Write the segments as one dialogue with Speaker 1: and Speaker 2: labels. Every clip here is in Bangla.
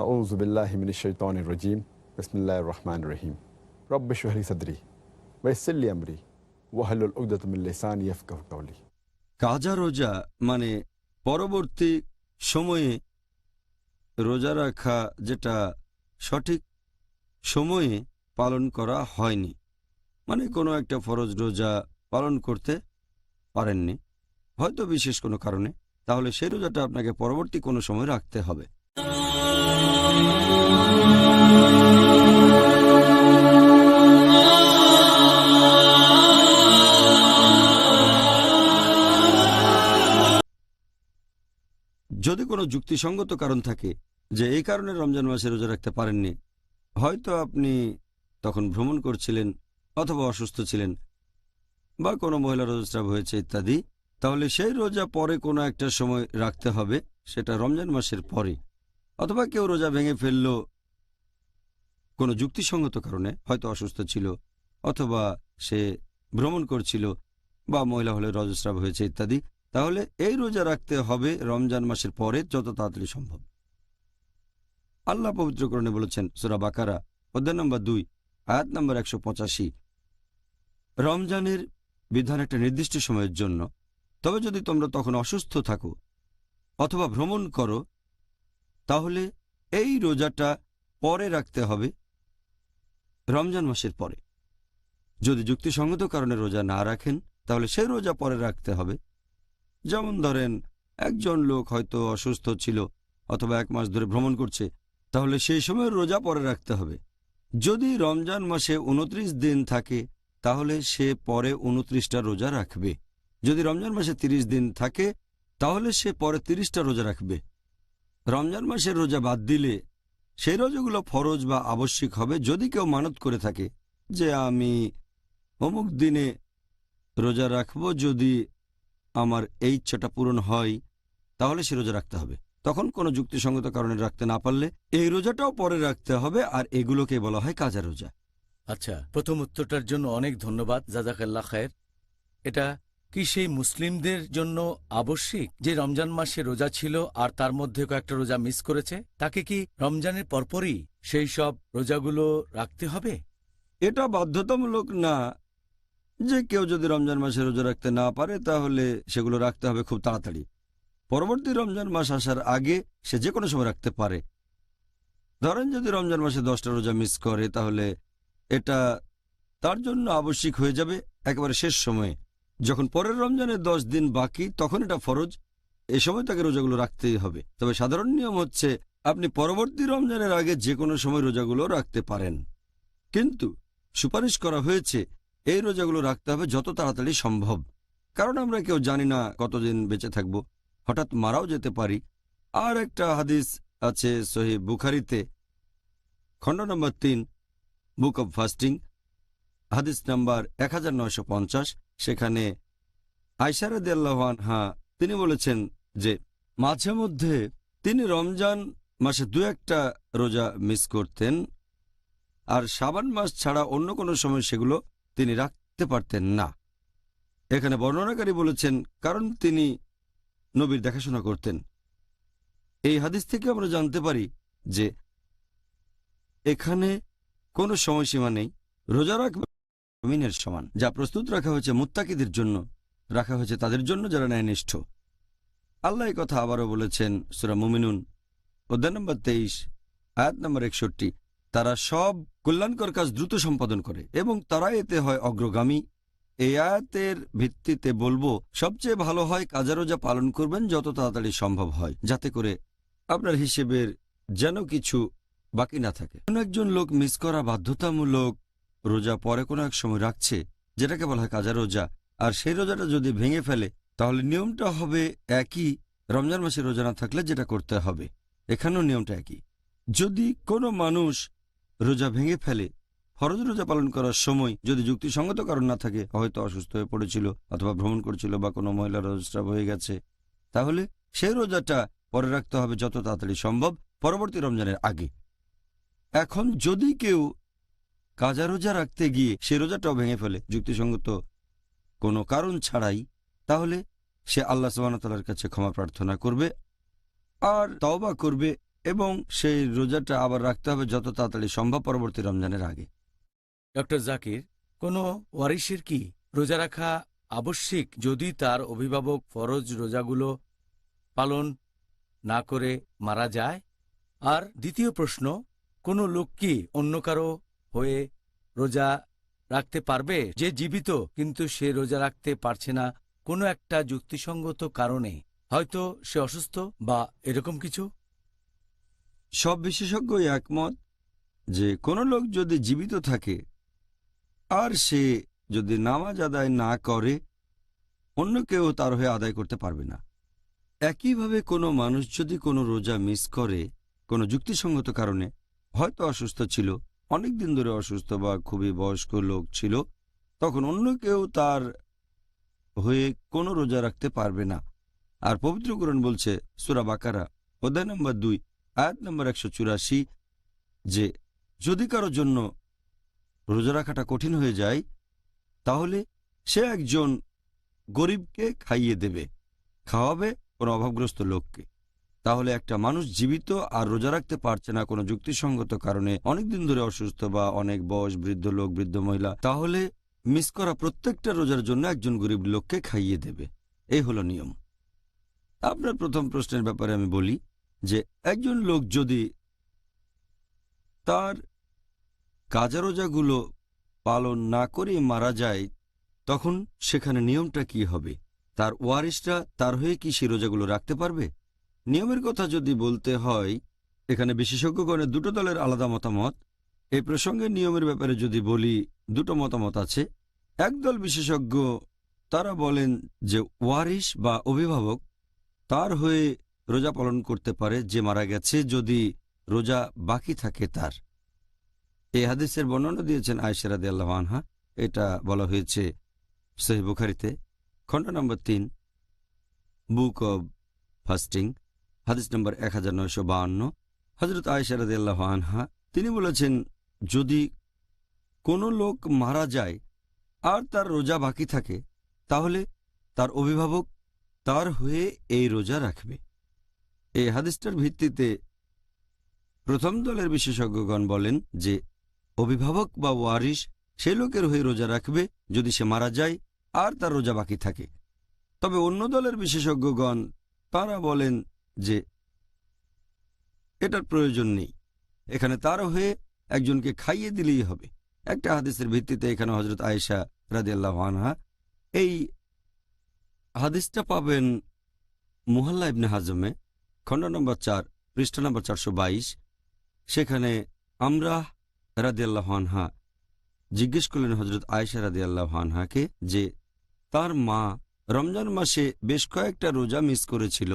Speaker 1: আউযু বিল্লাহি মিনাশ শাইতানির রাজিম। বিসমিল্লাহির রহমানির রহিম। রব্বি ইশরাহ লি সাদরি ওয়া ইয়াসসির লি আমরি ওয়াহলুল উকদাতাম মিন লিসানি ইয়াফকাহু কাওলি।
Speaker 2: কাজা রোজা মানে পরবর্তী সময়ে রোজা রাখা যেটা সঠিক সময়ে পালন করা হয়নি, মানে কোনো একটা ফরজ রোজা পালন করতে পারেননি হয়তো বিশেষ কোনো কারণে, তাহলে সেই রোজাটা আপনাকে পরবর্তী কোনো সময় রাখতে হবে। যদি কোনো যুক্তিসঙ্গত কারণ থাকে যে এই কারণে রমজান মাসে রোজা রাখতে পারেননি, হয়তো আপনি তখন ভ্রমণ করছিলেন অথবা অসুস্থ ছিলেন বা কোনো মহিলা রজস্রাব হয়েছে ইত্যাদি, তাহলে সেই রোজা পরে কোনো একটা সময় রাখতে হবে, সেটা রমজান মাসের পরে। অথবা কেউ রোজা ভেঙে ফেলল কোনো যুক্তিসঙ্গত কারণে, হয়তো অসুস্থ ছিল অথবা সে ভ্রমণ করছিল বা মহিলা হলে রজস্রাব হয়েছে ইত্যাদি, তাহলে এই রোজা রাখতে হবে রমজান মাসের পরে যত তাড়াতাড়ি সম্ভব। আল্লাহ পবিত্রকরণে বলেছেন সূরা বাকারা অধ্যায় নম্বর 2 আয়াত নম্বর 185, রমজানের বিধান একটা নির্দিষ্ট সময়ের জন্য, তবে যদি তোমরা তখন অসুস্থ থাকো অথবা ভ্রমণ করো তাহলে এই রোজাটা পরে রাখতে হবে রমজান মাসের পরে। যদি যুক্তিসঙ্গত কারণে রোজা না রাখেন তাহলে সেই রোজা পরে রাখতে হবে। যেমন ধরেন একজন লোক হয়তো অসুস্থ ছিল অথবা 1 মাস ধরে ভ্রমণ করছে, তাহলে সেই সময় রোজা পরে রাখতে হবে। যদি রমজান মাসে 29 দিন থাকে তাহলে সে পরে 29টা রোজা রাখবে। যদি রমজান মাসে 30 দিন থাকে তাহলে সে পরে 30টা রোজা রাখবে। রমজান মাসের রোজা বাদ দিলে সেই রোজাগুলো ফরজ বা আবশ্যিক হবে। যদি কেউ মানত করে থাকে যে আমি অমুক দিনে রোজা রাখব, যদি আমার এই ইচ্ছাটা পূরণ হয় তাহলে সে রোজা রাখতে হবে। তখন কোনো যুক্তিসঙ্গত কারণে রাখতে না পারলে এই রোজাটাও পরে রাখতে হবে, আর এগুলোকে বলা হয় কাজা রোজা।
Speaker 3: আচ্ছা, প্রথম উত্তরটার জন্য অনেক ধন্যবাদ, জাযাকাল্লাহ খায়ের। এটা কি সেই মুসলিমদের জন্য আবশ্যিক যে রমজান মাসে রোজা ছিল আর তার মধ্যে কয়েকটা রোজা মিস করেছে, তাকে কি রমজানের পরপরই সেই সব রোজাগুলো রাখতে হবে?
Speaker 2: এটা বাধ্যতামূলক না যে কেউ যদি রমজান মাসে রোজা রাখতে না পারে তাহলে সেগুলো রাখতে হবে খুব তাড়াতাড়ি। পরবর্তী রমজান মাস আসার আগে সে যে কোনো সময় রাখতে পারে। ধরেন যদি রমজান মাসে 10টা রোজা মিস করে তাহলে এটা তার জন্য আবশ্যিক হয়ে যাবে একেবারে শেষ সময়ে, যখন পরের রমজানের 10 দিন বাকি তখন এটা ফরজ। এ সময় তাকে রোজাগুলো রাখতেই হবে। তবে সাধারণ নিয়ম হচ্ছে আপনি পরবর্তী রমজানের আগে যে কোনো সময় রোজাগুলো রাখতে পারেন, কিন্তু সুপারিশ করা হয়েছে এই রোজাগুলো রাখতে হবে যত তাড়াতাড়ি সম্ভব, কারণ আমরা কেউ জানি না কতদিন বেঁচে থাকব, হঠাৎ মারাও যেতে পারি। আর একটা হাদিস আছে সহিহ বুখারীতে খণ্ড নম্বর 3 বুক অব ফাস্টিং হাদিস নাম্বার 1950, সেখানে আয়েশা রাদিয়াল্লাহু আনহা তিনি বলেছেন যে মাঝে মধ্যে তিনি রমজান মাসে 2-1টা রোজা মিস করতেন, আর শাবান মাস ছাড়া অন্য কোনো সময় সেগুলো তিনি রাখতে পারতেন না। এখানে বর্ণনাকারী বলেছেন কারণ তিনি নবীর দেখাশোনা করতেন। এই হাদিস থেকে আমরা জানতে পারি যে এখানে কোনো সময়সীমা নেই। রোজা রাখবে মুমিনের সমান, যা প্রস্তুত রাখা হয়েছে মুত্তাকিদের জন্য, রাখা হয়েছে তাদের জন্য যারা ন্যায়নিষ্ঠ। আল্লাহ এই কথা আবারও বলেছেন সূরা মুমিনুন অধ্যায় নম্বর 23 আয়াত নম্বর 61, তারা সব কল্যাণকর কাজ দ্রুত সম্পাদন করে এবং তারা এতে হয় অগ্রগামী। এই আয়াতের ভিত্তিতে বলবো সবচেয়ে ভালো হয় কাজা রোজা পালন করবেন যত তাড়াতাড়ি সম্ভব হয়, যাতে করে আপনার হিসেবের যেন কিছু বাকি না থাকে। কোন একজন লোক মিস করা বাধ্যতামূলক রোজা পরে কোনো এক সময় রাখছে, যেটাকে বলা হয় কাজা রোজা, আর সেই রোজাটা যদি ভেঙে ফেলে তাহলে নিয়মটা হবে একই রমজান মাসে রোজা না থাকলে যেটা করতে হবে। এখানেও নিয়মটা একই। যদি কোনো মানুষ রোজা ভেঙে ফেলে ফরজ রোজা পালন করার সময়, যদি যুক্তিসঙ্গত কারণ না থাকে, হয়তো অসুস্থ হয়ে পড়েছিল অথবা ভ্রমণ করছিল বা কোনো মহিলা রজস্রাব হয়ে গেছে, তাহলে সেই রোজাটা পরে রাখতে হবে যত তাড়াতাড়ি সম্ভব পরবর্তী রমজানের আগে। এখন যদি কেউ কাজা রোজা রাখতে গিয়ে সে রোজাটাও ভেঙে ফেলে যুক্তিসঙ্গত কোনো কারণ ছাড়াই, তাহলে সে আল্লাহ সুবহানাহু ওয়া তাআলার কাছে ক্ষমা প্রার্থনা করবে আর তওবা করবে এবং সেই রোজাটা আবার রাখতে হবে যত তাড়াতাড়ি সম্ভব পরবর্তী রমজানের আগে।
Speaker 3: ডক্টর জাকির, কোনো ওয়ারিসের কি রোজা রাখা আবশ্যিক যদি তার অভিভাবক ফরজ রোজাগুলো পালন না করে মারা যায়? আর দ্বিতীয় প্রশ্ন, কোনো লোক কি অন্য কারো হয়ে রোজা রাখতে পারবে যে জীবিত কিন্তু সে রোজা রাখতে পারছে না কোনো একটা যুক্তিসঙ্গত কারণে, হয়তো সে অসুস্থ বা এরকম কিছু?
Speaker 2: সব বিশেষজ্ঞই একমত যে কোনো লোক যদি জীবিত থাকে আর সে যদি নামাজ আদায় না করে, অন্য কেউ তার হয়ে আদায় করতে পারবে না। একইভাবে কোনো মানুষ যদি কোনো রোজা মিস করে কোনো যুক্তিসঙ্গত কারণে, হয়তো অসুস্থ ছিল, অনেক দিন ধরে অসুস্থ বা খুবই বয়স্ক লোক ছিল, তখন অন্য কেউ তার হয়ে কোনো রোজা রাখতে পারবে না। আর পবিত্র কোরআন বলছে সূরা বাকারা অধ্যায় নম্বর 2 আয়াত নম্বর 184 যে যদি কারোর জন্য রোজা রাখাটা কঠিন হয়ে যায় তাহলে সে একজন গরিবকে খাইয়ে দেবে, খাওয়াবে কোনো অভাবগ্রস্ত লোককে। তাহলে একটা মানুষ জীবিত আর রোজা রাখতে পারছে না কোনো যুক্তিসঙ্গত কারণে, অনেকদিন ধরে অসুস্থ বা অনেক বয়স, বৃদ্ধ লোক, বৃদ্ধ মহিলা, তাহলে মিস করা প্রত্যেকটা রোজার জন্য একজন গরিব লোককে খাইয়ে দেবে। এই হলো নিয়ম। আপনার প্রথম প্রশ্নের ব্যাপারে আমি বলি যে একজন লোক যদি তার কাজা রোজাগুলো পালন না করে মারা যায়, তখন সেখানে নিয়মটা কি হবে? তার ওয়ারিসরা তার হয়ে কি সে রোজাগুলো রাখতে পারবে? নিয়মের কথা যদি বলতে হয়, এখানে বিশেষজ্ঞগণের দুটো দলের আলাদা মতামত। এই প্রসঙ্গে নিয়মের ব্যাপারে যদি বলি, দুটো মতামত আছে। একদল বিশেষজ্ঞ তারা বলেন যে ওয়ারিস বা অভিভাবক তার হয়ে রোজা পালন করতে পারে যে মারা গেছে, যদি রোজা বাকি থাকে তার। এই হাদিসের বর্ণনা দিয়েছেন আয়েশা রাদিয়াল্লাহু আনহা। এটা বলা হয়েছে সহিহ বুখারীতে খণ্ড নম্বর 3 বুক অব ফাস্টিং হাদিস নম্বর 1952। হযরত আয়েশা রাদিয়াল্লাহু আনহা তিনি বলেছেন, যদি কোনো লোক মারা যায় আর তার রোজা বাকি থাকে তাহলে তার অভিভাবক তার হয়ে এই রোজা রাখবে। এই হাদিসটার ভিত্তিতে প্রথম দলের বিশেষজ্ঞগণ বলেন যে অভিভাবক বা ওয়ারিস সেই লোকের হয়ে রোজা রাখবে যদি সে মারা যায় আর তার রোজা বাকি থাকে। তবে অন্য দলের বিশেষজ্ঞগণ তারা বলেন যে এটার প্রয়োজন নেই, এখানে তার হয়ে একজনকে খাইয়ে দিলেই হবে। একটা হাদিসের ভিত্তিতে এখানে হযরত আয়েশা রাদিয়াল্লাহু আনহা, এই হাদিসটা পাবেন মুহাল্লা ইবনে হাজমে খণ্ড নম্বর 4 পৃষ্ঠা নম্বর 422। সেখানে আমরা রাদিয়াল্লাহু আনহা জিজ্ঞেস করলেন হযরত আয়েশা রাদিয়াল্লাহু আনহাকে যে তার মা রমজান মাসে বেশ কয়েকটা রোজা মিস করেছিল।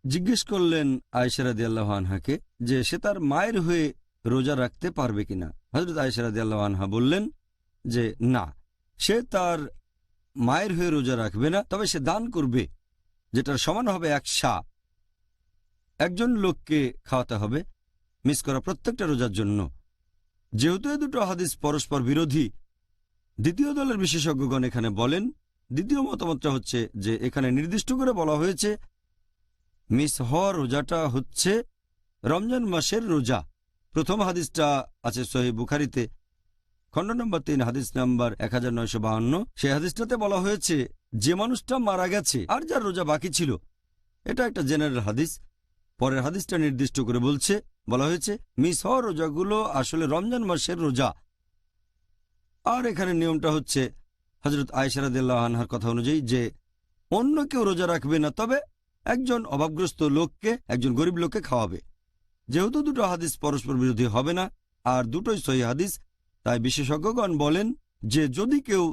Speaker 2: জিজ্ঞেস করলেন আয়েশা রাদিয়াল্লাহু আনহাকে যে সে তার মায়ের হয়ে রোজা রাখতে পারবে কিনা। হযরত আয়েশা রাদিয়াল্লাহু আনহা বললেন যে না, সে তার মায়ের হয়ে রোজা রাখবে না, তবে সে দান করবে, যেটার সমান হবে 1 সা। একজন লোককে খাওয়াতে হবে মিস করা প্রত্যেকটা রোজার জন্য। যেহেতু এই দুটো হাদিস পরস্পর বিরোধী, দ্বিতীয় দলের বিশেষজ্ঞগণ এখানে বলেন, দ্বিতীয় মতামতটা হচ্ছে যে এখানে নির্দিষ্ট করে বলা হয়েছে মিস হওয়া রোজাটা হচ্ছে রমজান মাসের রোজা। প্রথম হাদিসটা আছে সহিহ বুখারীতে খণ্ড নম্বর 3 হাদিস নাম্বার 1952। সেই হাদিসটাতে বলা হয়েছে যে মানুষটা মারা গেছে আর যার রোজা বাকি ছিল। এটা একটা জেনারেল হাদিস। পরের হাদিসটা নির্দিষ্ট করে বলা হয়েছে মিস হওয়া রোজাগুলো আসলে রমজান মাসের রোজা। আর এখানে নিয়মটা হচ্ছে হযরত আয়েশা রাদিয়াল্লাহু আনহার কথা অনুযায়ী যে অন্য কেউ রোজা রাখবে না, তবে একজন অভাবগ্রস্ত লোককে, একজন গরিব লোককে খাওয়াবে। যেহেতু দুটো হাদিস পরস্পর বিরোধী হবে না আর দুটোই সহিহ হাদিস, তাই বিশেষজ্ঞগণ বলেন যে যদি কেউ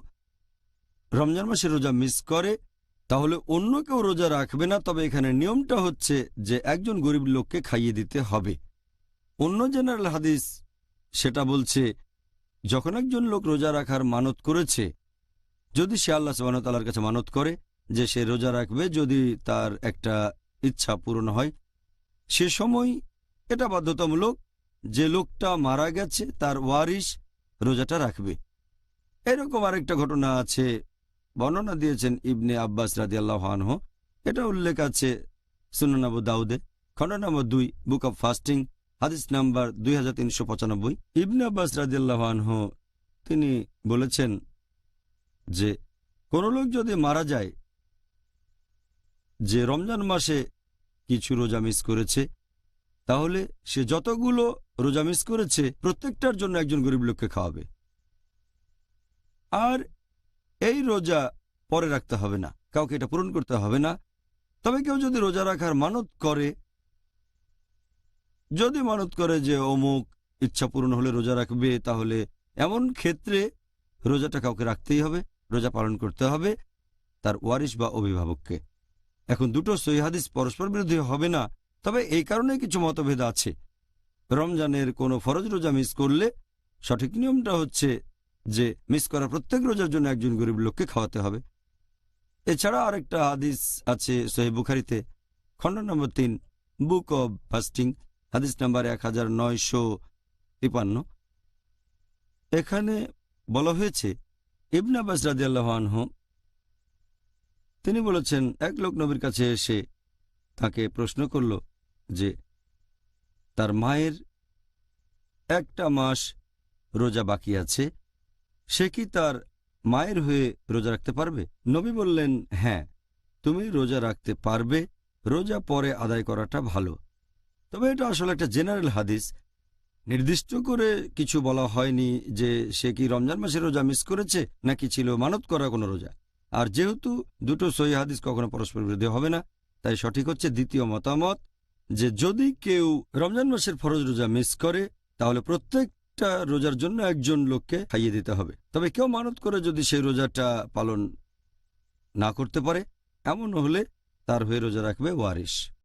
Speaker 2: রমজান মাসের রোজা মিস করে তাহলে অন্য কেউ রোজা রাখবে না, তবে এখানে নিয়মটা হচ্ছে যে একজন গরিব লোককে খাইয়ে দিতে হবে। অন্য জেনারেল হাদিস সেটা বলছে যখন একজন লোক রোজা রাখার মানত করেছে, যদি সে আল্লাহ সুবহানাহু ওয়া তাআলার কাছে মানত করে যে সে রোজা রাখবে যদি তার একটা ইচ্ছা পূরণ হয়, সে সময় এটা বাধ্যতামূলক যে লোকটা মারা গেছে তার ওয়ারিস রোজাটা রাখবে। এরকম আরেকটা ঘটনা আছে, বর্ণনা দিয়েছেন ইবনে আব্বাস রাদিয়াল্লাহু আনহু। এটা উল্লেখ আছে সুনান আবু দাউদে খণ্ড নম্বর 2 বুক অব ফাস্টিং হাদিস নাম্বার 2395। ইবনে আব্বাস রাদিয়াল্লাহু আনহু তিনি বলেছেন যে কোনো লোক যদি মারা যায় যে রমজান মাসে কিছু রোজা মিস করেছে, তাহলে সে যতগুলো রোজা মিস করেছে প্রত্যেকটার জন্য একজন গরিব লোককে খাওয়াবে, আর এই রোজা পরে রাখতে হবে না, কাউকে এটা পূরণ করতে হবে না। তবে কেউ যদি রোজা রাখার মানত করে, যদি মানত করে যে অমুক ইচ্ছা পূরণ হলে রোজা রাখবে, তাহলে এমন ক্ষেত্রে রোজাটা কাউকে রাখতেই হবে, রোজা পালন করতে হবে তার ওয়ারিশ বা অভিভাবককে। এখন দুটো সহিহ হাদিস পরস্পর বিরোধী হবে না, তবে এই কারণে কিছু মতভেদ আছে। রমজানের কোনো ফরজ রোজা মিস করলে সঠিক নিয়মটা হচ্ছে যে মিস করা প্রত্যেক রোজার জন্য একজন গরিব লোককে খাওয়াতে হবে। এছাড়া আরেকটা হাদিস আছে সহিহ বুখারীতে, খণ্ড নম্বর 3 বুক অব ফাস্টিং হাদিস নাম্বার 1953। এখানে বলা হয়েছে ইবনে আব্বাস রাদিয়াল্লাহু আনহু তিনি বলেছেন, এক লোক নবীর কাছে এসে তাকে প্রশ্ন করল যে তার মায়ের একটা মাস রোজা বাকি আছে, সে কি তার মায়ের হয়ে রোজা রাখতে পারবে? নবী বললেন, হ্যাঁ, তুমি রোজা রাখতে পারবে, রোজা পরে আদায় করাটা ভালো। তবে এটা আসলে একটা জেনারেল হাদিস, নির্দিষ্ট করে কিছু বলা হয়নি যে সে কি রমজান মাসে রোজা মিস করেছে নাকি ছিল মানত করা কোনো রোজা। আর যেহেতু দুটো সহিহ হাদিস কখনো পরস্পর বিরোধী হবে না, তাই সঠিক হচ্ছে দ্বিতীয় মতামত যে যদি কেউ রমজান মাসের ফরজ রোজা মিস করে তাহলে প্রত্যেকটা রোজার জন্য একজন লোককে খাইয়ে দিতে হবে। তবে কেউ মানত করে যদি সেই রোজাটা পালন না করতে পারে, এমন হলে তার হয়ে রোজা রাখবে ওয়ারিশ।